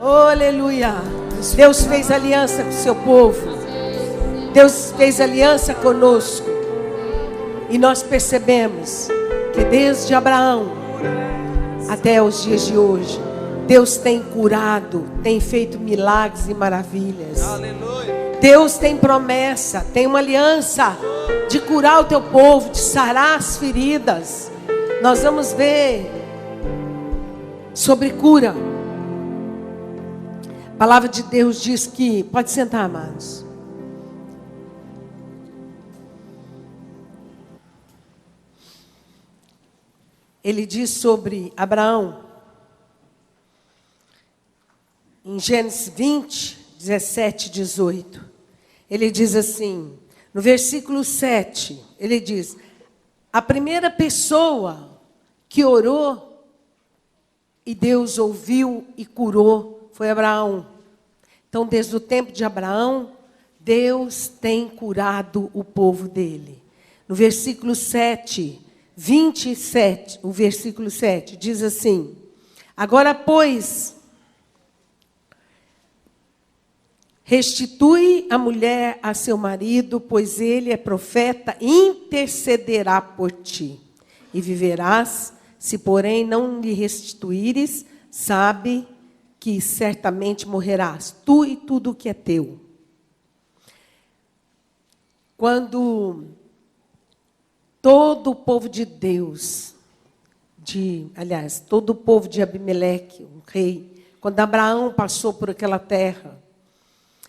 Oh, aleluia. Deus fez aliança com o seu povo. Deus fez aliança conosco. E nós percebemos que desde Abraão até os dias de hoje, Deus tem curado, tem feito milagres e maravilhas. Deus tem promessa, tem uma aliança de curar o teu povo, de sarar as feridas. Nós vamos ver sobre cura. A palavra de Deus diz que... Pode sentar, amados. Ele diz sobre Abraão, em Gênesis 20, 17, 18. Ele diz assim, no versículo 7, ele diz: a primeira pessoa que orou e Deus ouviu e curou foi Abraão. Então, desde o tempo de Abraão, Deus tem curado o povo dele. No versículo 7, 27, o versículo 7, diz assim: agora, pois, restitui a mulher a seu marido, pois ele é profeta, intercederá por ti, e viverás. Se, porém, não lhe restituíres, sabe que certamente morrerás, tu e tudo o que é teu. Quando todo o povo de Deus, todo o povo de Abimeleque, o rei, quando Abraão passou por aquela terra,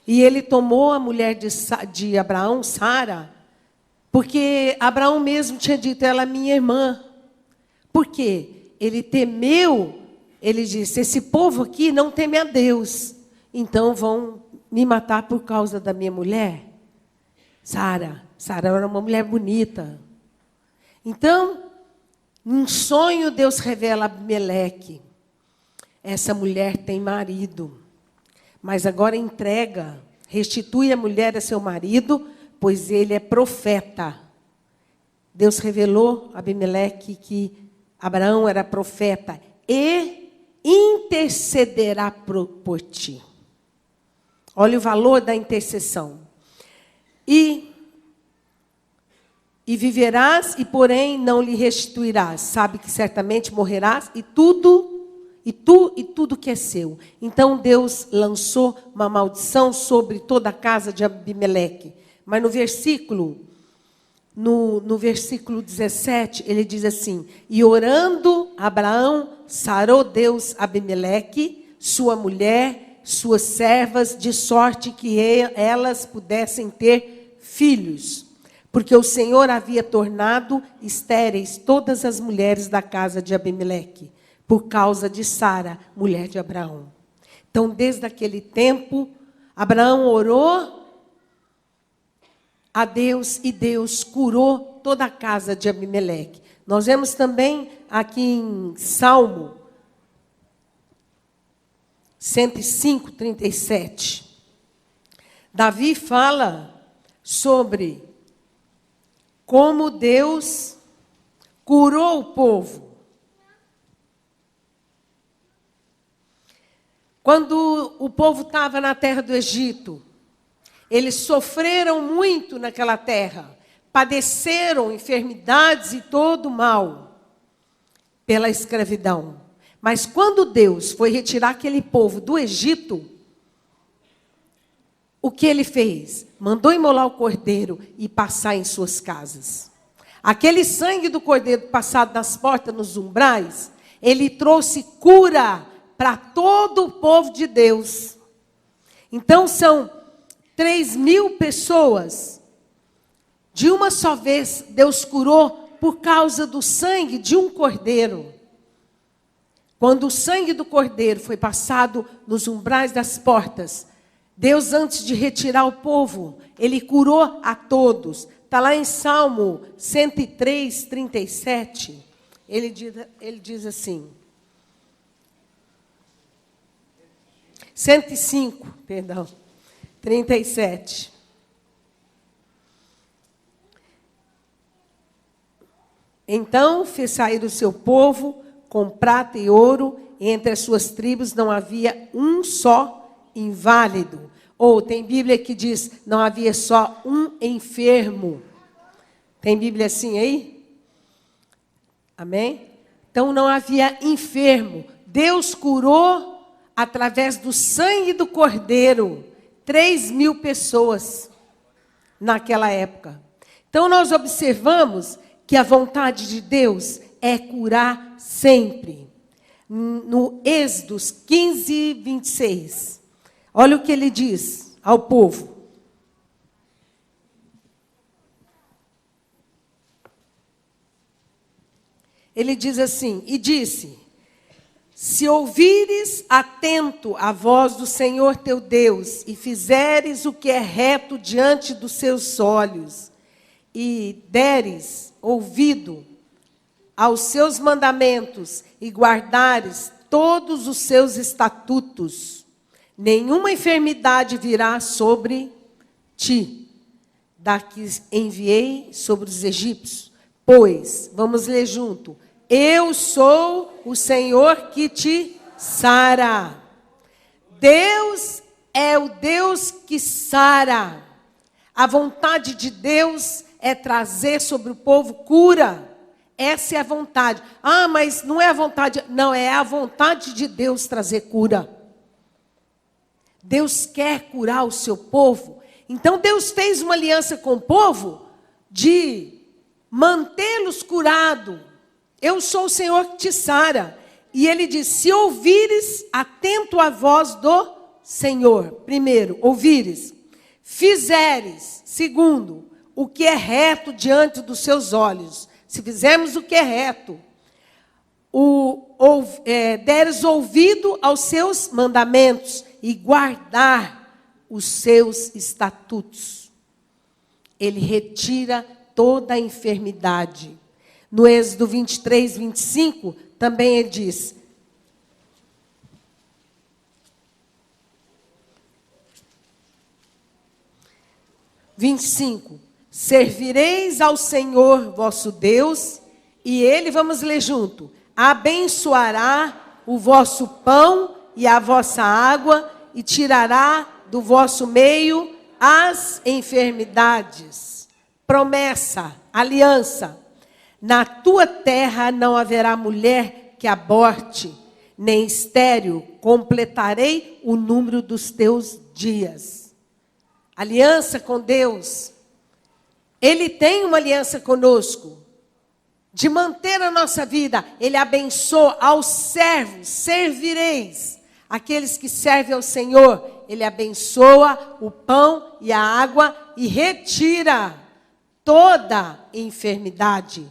e ele tomou a mulher de Abraão, Sara, porque Abraão mesmo tinha dito, ela é minha irmã. Por quê? Ele temeu, ele disse, esse povo aqui não teme a Deus, então vão me matar por causa da minha mulher. Sara era uma mulher bonita. Então, num sonho, Deus revela a Abimeleque: essa mulher tem marido, mas agora entrega, restitui a mulher a seu marido, pois ele é profeta. Deus revelou a Abimeleque que Abraão era profeta e intercederá por ti. Olha o valor da intercessão. E viverás, e porém não lhe restituirás. Sabe que certamente morrerás, e tu e tudo que é seu. Então Deus lançou uma maldição sobre toda a casa de Abimeleque. Mas no versículo 17, ele diz assim: e orando Abraão, sarou Deus Abimeleque, sua mulher, suas servas, de sorte que elas pudessem ter filhos. Porque o Senhor havia tornado estéreis todas as mulheres da casa de Abimeleque, por causa de Sara, mulher de Abraão. Então, desde aquele tempo, Abraão orou a Deus e Deus curou toda a casa de Abimeleque. Nós vemos também aqui em Salmo 105, 37. Davi fala sobre como Deus curou o povo. Quando o povo estava na terra do Egito, eles sofreram muito naquela terra, padeceram enfermidades e todo o mal pela escravidão. Mas quando Deus foi retirar aquele povo do Egito, o que ele fez? Mandou imolar o cordeiro e passar em suas casas. Aquele sangue do cordeiro passado nas portas, nos umbrais, ele trouxe cura para todo o povo de Deus. Então são 3.000 pessoas. De uma só vez, Deus curou por causa do sangue de um cordeiro. Quando o sangue do cordeiro foi passado nos umbrais das portas, Deus, antes de retirar o povo, ele curou a todos. Está lá em Salmo 103, 37. Ele diz assim. 105, perdão. 37. Então fez sair o seu povo com prata e ouro e entre as suas tribos não havia um só inválido. Ou tem Bíblia que diz, não havia só um enfermo. Tem Bíblia assim aí? Amém? Então não havia enfermo. Deus curou através do sangue do Cordeiro 3.000 pessoas naquela época. Então nós observamos que a vontade de Deus é curar sempre. No Êxodo 15, 26. Olha o que ele diz ao povo. Ele diz assim, e disse, se ouvires atento a voz do Senhor teu Deus, e fizeres o que é reto diante dos seus olhos, e deres ouvido aos seus mandamentos, e guardares todos os seus estatutos, nenhuma enfermidade virá sobre ti, da que enviei sobre os egípcios. Pois, vamos ler junto, eu sou o Senhor que te sara. Deus é o Deus que sara. A vontade de Deus é trazer sobre o povo cura. Essa é a vontade. Ah, mas não é a vontade. Não, é a vontade de Deus trazer cura. Deus quer curar o seu povo. Então Deus fez uma aliança com o povo de mantê-los curados. Eu sou o Senhor que te sara. E ele diz, se ouvires atento à voz do Senhor. Primeiro, ouvires. Fizeres. Segundo, o que é reto diante dos seus olhos. Se fizermos o que é reto. Deres ouvido aos seus mandamentos e guardar os seus estatutos. Ele retira toda a enfermidade. No Êxodo 23, 25, também ele diz, servireis ao Senhor vosso Deus, e ele, vamos ler junto, abençoará o vosso pão e a vossa água, e tirará do vosso meio as enfermidades. Promessa, aliança. Na tua terra não haverá mulher que aborte, nem estéril, completarei o número dos teus dias. Aliança com Deus. Ele tem uma aliança conosco, de manter a nossa vida. Ele abençoa aos servos, servireis. Aqueles que servem ao Senhor, ele abençoa o pão e a água e retira toda enfermidade.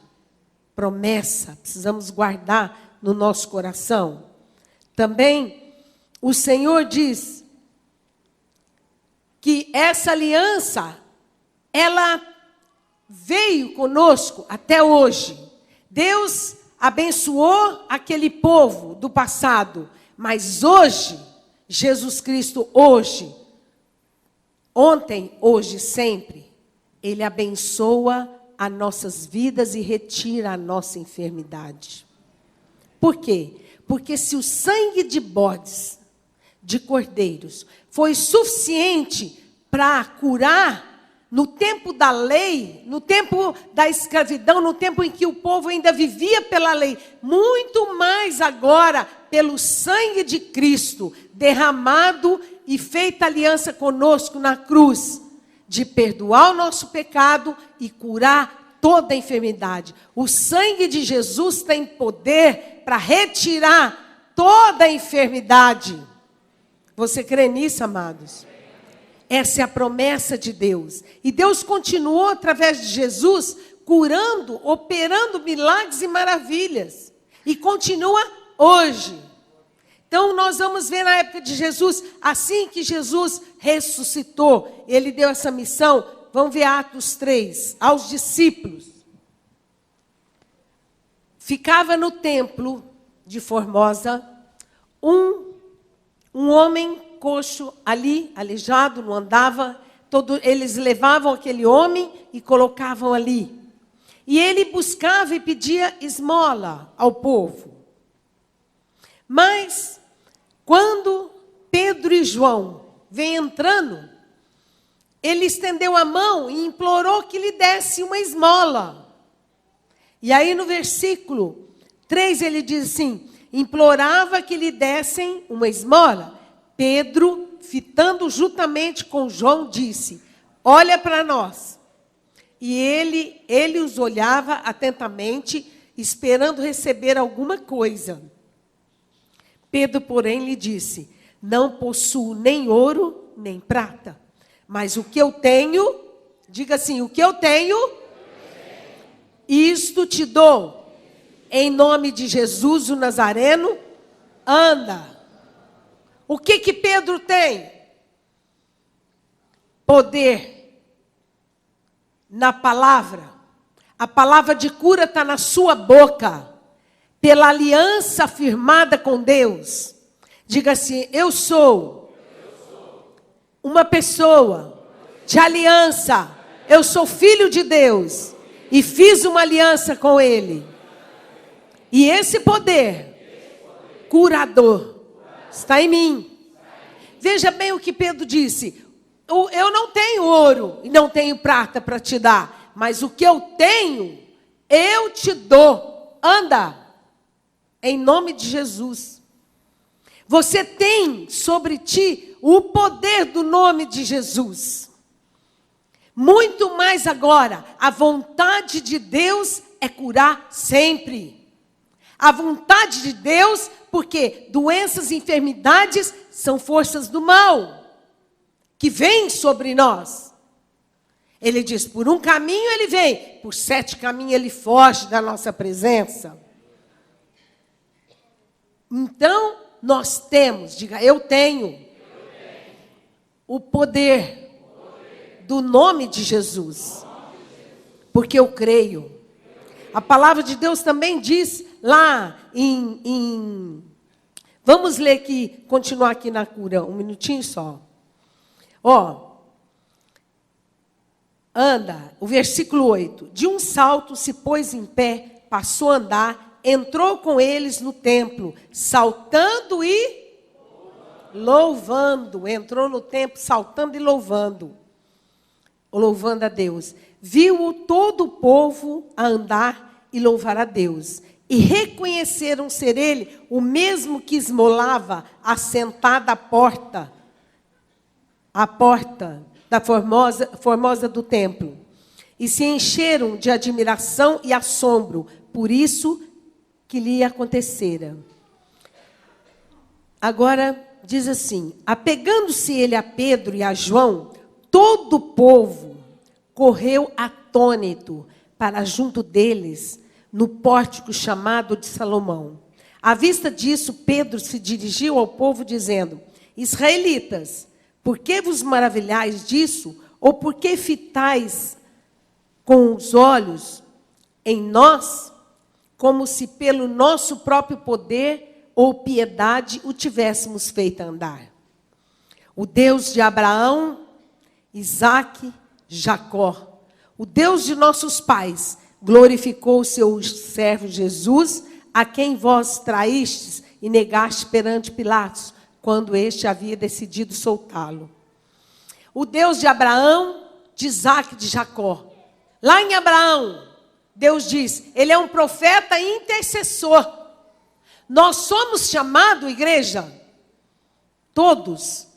Promessa, precisamos guardar no nosso coração. Também o Senhor diz que essa aliança, ela veio conosco até hoje. Deus abençoou aquele povo do passado, mas hoje, Jesus Cristo hoje, ontem, hoje, sempre, Ele abençoa as nossas vidas e retira a nossa enfermidade. Por quê? Porque se o sangue de bodes, de cordeiros, foi suficiente para curar no tempo da lei, no tempo da escravidão, no tempo em que o povo ainda vivia pela lei, muito mais agora pelo sangue de Cristo, derramado e feita aliança conosco na cruz, de perdoar o nosso pecado e curar toda a enfermidade. O sangue de Jesus tem poder para retirar toda a enfermidade. Você crê nisso, amados? Essa é a promessa de Deus. E Deus continuou, através de Jesus, curando, operando milagres e maravilhas. E continua hoje. Então, nós vamos ver na época de Jesus, assim que Jesus ressuscitou, ele deu essa missão. Vamos ver Atos 3, aos discípulos. Ficava no templo de Formosa um homem coxo ali, aleijado, não andava. Eles levavam aquele homem e colocavam ali. E ele buscava e pedia esmola ao povo. Mas, quando Pedro e João vêm entrando, ele estendeu a mão e implorou que lhe desse uma esmola. E aí no versículo 3 ele diz assim, implorava que lhe dessem uma esmola. Pedro, fitando juntamente com João, disse, olha para nós. E ele os olhava atentamente, esperando receber alguma coisa. Pedro, porém, lhe disse, não possuo nem ouro, nem prata, mas o que eu tenho, diga assim, o que eu tenho, isto te dou. Em nome de Jesus, o Nazareno, anda. O que Pedro tem? Poder na palavra. A palavra de cura está na sua boca. Pela aliança firmada com Deus. Diga assim, eu sou uma pessoa de aliança. Eu sou filho de Deus. E fiz uma aliança com Ele. E esse poder curador está em mim. Veja bem o que Pedro disse. Eu não tenho ouro e não tenho prata para te dar. Mas o que eu tenho, eu te dou. Anda. Em nome de Jesus. Você tem sobre ti o poder do nome de Jesus. Muito mais agora, a vontade de Deus é curar sempre. A vontade de Deus, porque doenças e enfermidades são forças do mal que vêm sobre nós. Ele diz, por um caminho ele vem, por 7 caminhos ele foge da nossa presença. Então, nós temos, diga, eu tenho o poder do nome de Jesus, porque eu creio. A palavra de Deus também diz lá vamos ler aqui, continuar aqui na cura, um minutinho só. Anda, o versículo 8. De um salto se pôs em pé, passou a andar, entrou com eles no templo, saltando e louvando. Entrou no templo, saltando e louvando a Deus. Viu todo o povo a andar e louvar a Deus. E reconheceram ser ele o mesmo que esmolava assentado à porta da formosa do templo. E se encheram de admiração e assombro por isso que lhe acontecera. Agora diz assim, apegando-se ele a Pedro e a João, todo o povo correu atônito para junto deles, no pórtico chamado de Salomão. À vista disso, Pedro se dirigiu ao povo dizendo, israelitas, por que vos maravilhais disso? Ou por que fitais com os olhos em nós, como se pelo nosso próprio poder ou piedade o tivéssemos feito andar? O Deus de Abraão, Isaque, Jacó, o Deus de nossos pais, glorificou o seu servo Jesus, a quem vós traístes e negaste perante Pilatos, quando este havia decidido soltá-lo. O Deus de Abraão, de Isaque, de Jacó. Lá em Abraão, Deus diz, ele é um profeta e intercessor. Nós somos chamados, igreja, todos,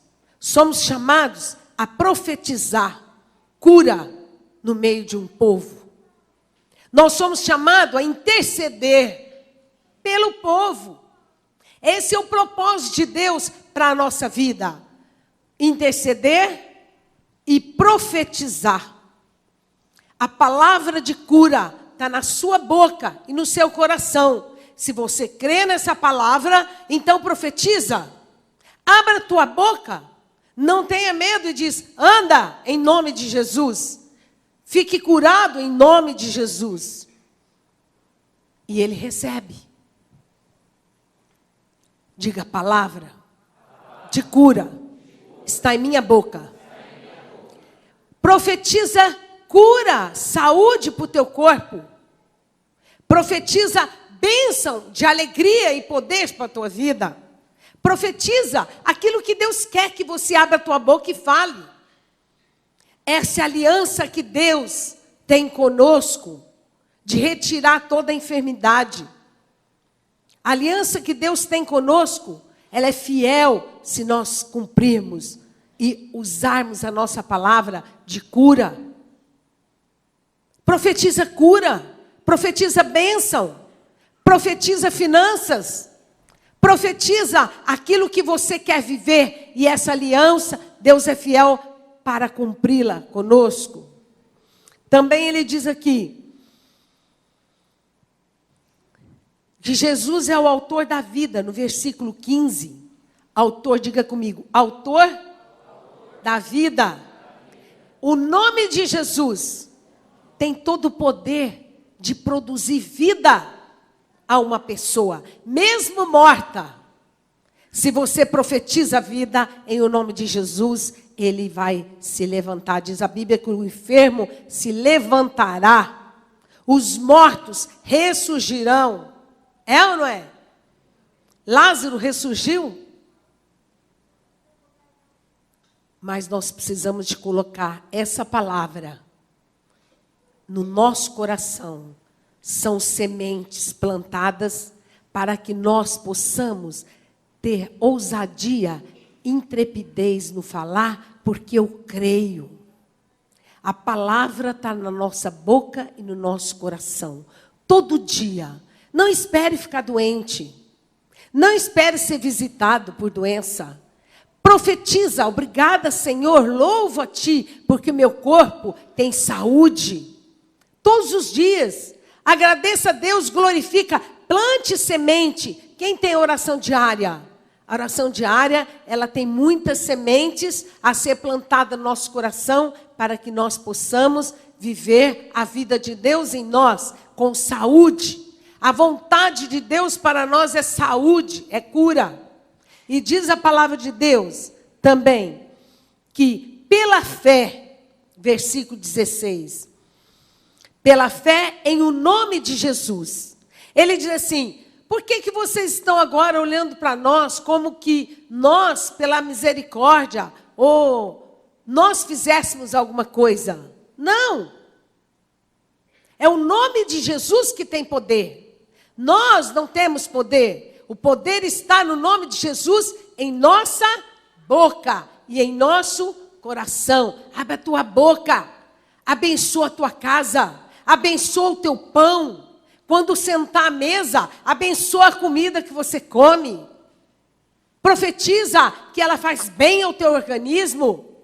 somos chamados a profetizar cura no meio de um povo. Nós somos chamados a interceder pelo povo. Esse é o propósito de Deus para a nossa vida. Interceder e profetizar. A palavra de cura está na sua boca e no seu coração. Se você crê nessa palavra, então profetiza. Abra a tua boca. Não tenha medo e diz, anda em nome de Jesus. Fique curado em nome de Jesus. E ele recebe. Diga, a palavra de cura está em minha boca. Profetiza cura, saúde para o teu corpo. Profetiza bênção de alegria e poder para a tua vida. Profetiza aquilo que Deus quer que você abra a tua boca e fale. Essa é a aliança que Deus tem conosco, de retirar toda a enfermidade. A aliança que Deus tem conosco, ela é fiel se nós cumprirmos e usarmos a nossa palavra de cura. Profetiza cura, profetiza bênção, profetiza finanças, profetiza aquilo que você quer viver. E essa aliança, Deus é fiel para cumpri-la conosco. Também ele diz aqui, que Jesus é o autor da vida, no versículo 15. Autor, diga comigo, autor da vida. O nome de Jesus tem todo o poder de produzir vida a uma pessoa, mesmo morta. Se você profetiza a vida em o nome de Jesus, ele vai se levantar. Diz a Bíblia que o enfermo se levantará, os mortos ressurgirão. É ou não é? Lázaro ressurgiu. Mas nós precisamos de colocar essa palavra no nosso coração. São sementes plantadas para que nós possamos ter ousadia, intrepidez no falar, porque eu creio. A palavra está na nossa boca e no nosso coração. Todo dia. Não espere ficar doente. Não espere ser visitado por doença. Profetiza, obrigada, Senhor, louvo a Ti, porque meu corpo tem saúde. Todos os dias, agradeça a Deus, glorifica, plante semente. Quem tem oração diária? A oração diária, ela tem muitas sementes a ser plantada no nosso coração, para que nós possamos viver a vida de Deus em nós, com saúde. A vontade de Deus para nós é saúde, é cura. E diz a palavra de Deus também, que pela fé, versículo 16, pela fé em o nome de Jesus. Ele diz assim, por que vocês estão agora olhando para nós como que nós, pela misericórdia, ou nós fizéssemos alguma coisa? Não! É o nome de Jesus que tem poder. Nós não temos poder. O poder está no nome de Jesus em nossa boca e em nosso coração. Abre a tua boca, abençoa a tua casa, abençoa o teu pão. Quando sentar à mesa, abençoa a comida que você come. Profetiza que ela faz bem ao teu organismo.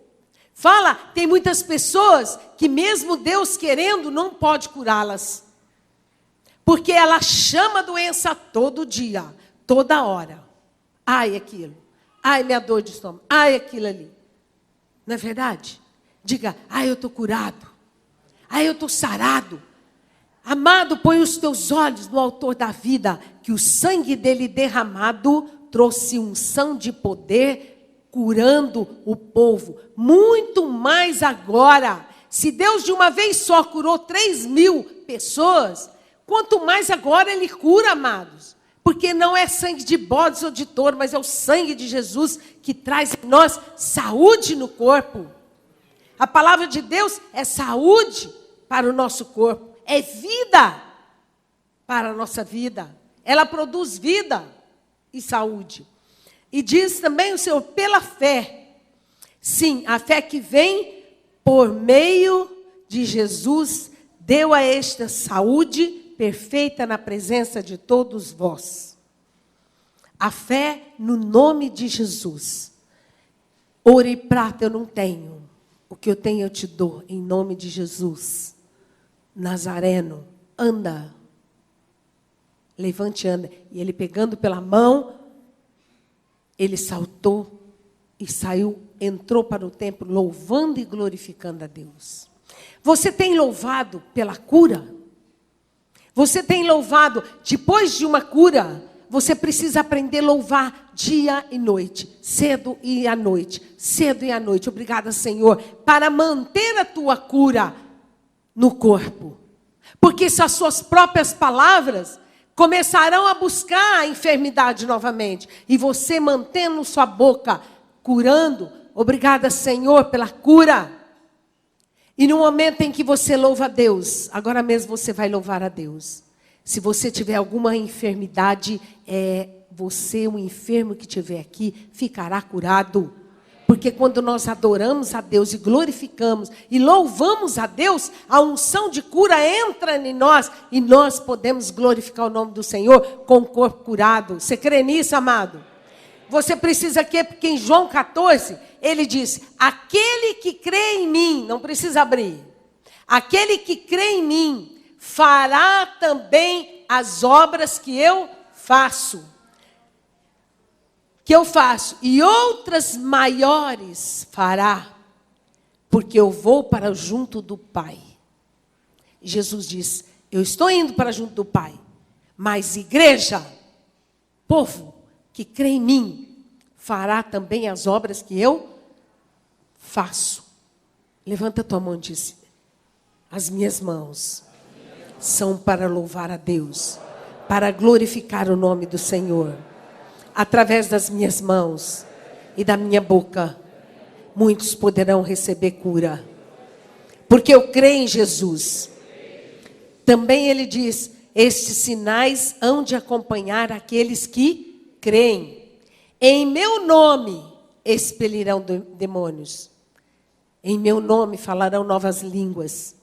Fala, tem muitas pessoas que mesmo Deus querendo não pode curá-las. Porque ela chama a doença todo dia, toda hora. Ai, aquilo. Ai, minha dor de estômago. Ai, aquilo ali. Não é verdade? Diga, ai, eu estou curado. Ai, eu estou sarado. Amado, põe os teus olhos no autor da vida, que o sangue dele derramado trouxe unção de poder, curando o povo. Muito mais agora. Se Deus de uma vez só curou 3.000 pessoas, quanto mais agora ele cura, amados. Porque não é sangue de bodes ou de touro, mas é o sangue de Jesus que traz em nós saúde no corpo. A palavra de Deus é saúde para o nosso corpo. É vida para a nossa vida. Ela produz vida e saúde. E diz também o Senhor, pela fé. Sim, a fé que vem por meio de Jesus, deu a esta saúde perfeita na presença de todos vós. A fé no nome de Jesus. Ouro e prata eu não tenho. O que eu tenho eu te dou, em nome de Jesus. Nazareno, anda. Levante e anda. E ele pegando pela mão, ele saltou e saiu, entrou para o templo, louvando e glorificando a Deus. Você tem louvado pela cura? Você tem louvado, depois de uma cura, você precisa aprender a louvar dia e noite, cedo e à noite, cedo e à noite. Obrigada, Senhor, para manter a tua cura no corpo. Porque se as suas próprias palavras começarão a buscar a enfermidade novamente. E você mantendo sua boca, curando, obrigada, Senhor, pela cura. E no momento em que você louva a Deus, agora mesmo você vai louvar a Deus. Se você tiver alguma enfermidade, você, o enfermo que estiver aqui, ficará curado. Porque quando nós adoramos a Deus e glorificamos e louvamos a Deus, a unção de cura entra em nós e nós podemos glorificar o nome do Senhor com o corpo curado. Você crê nisso, amado? Você precisa crer, porque em João 14, ele diz, aquele que crê em mim, não precisa abrir, aquele que crê em mim fará também as obras que eu faço. E outras maiores fará, porque eu vou para junto do Pai. Jesus diz, eu estou indo para junto do Pai, mas igreja, povo que crê em mim, fará também as obras que eu faço. Levanta a tua mão e diz, as minhas mãos são para louvar a Deus, para glorificar o nome do Senhor. Através das minhas mãos e da minha boca, muitos poderão receber cura. Porque eu creio em Jesus. Também ele diz, estes sinais hão de acompanhar aqueles que creem. Em meu nome expelirão demônios. Em meu nome falarão novas línguas.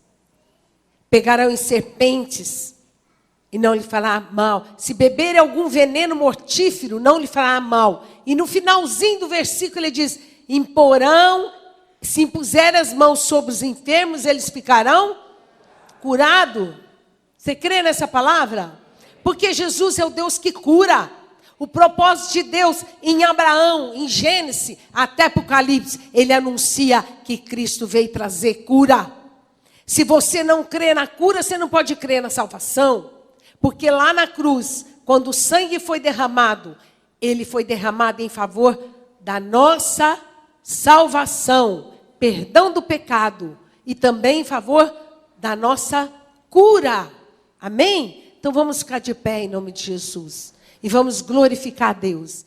Pegarão em serpentes e não lhe fará mal. Se beber algum veneno mortífero, não lhe fará mal. E no finalzinho do versículo ele diz, imporão, se impuser as mãos sobre os enfermos, eles ficarão curados. Você crê nessa palavra? Porque Jesus é o Deus que cura. O propósito de Deus em Abraão, em Gênesis, até Apocalipse, ele anuncia que Cristo veio trazer cura. Se você não crê na cura, você não pode crer na salvação. Porque lá na cruz, quando o sangue foi derramado, ele foi derramado em favor da nossa salvação, perdão do pecado e também em favor da nossa cura. Amém? Então vamos ficar de pé em nome de Jesus e vamos glorificar a Deus.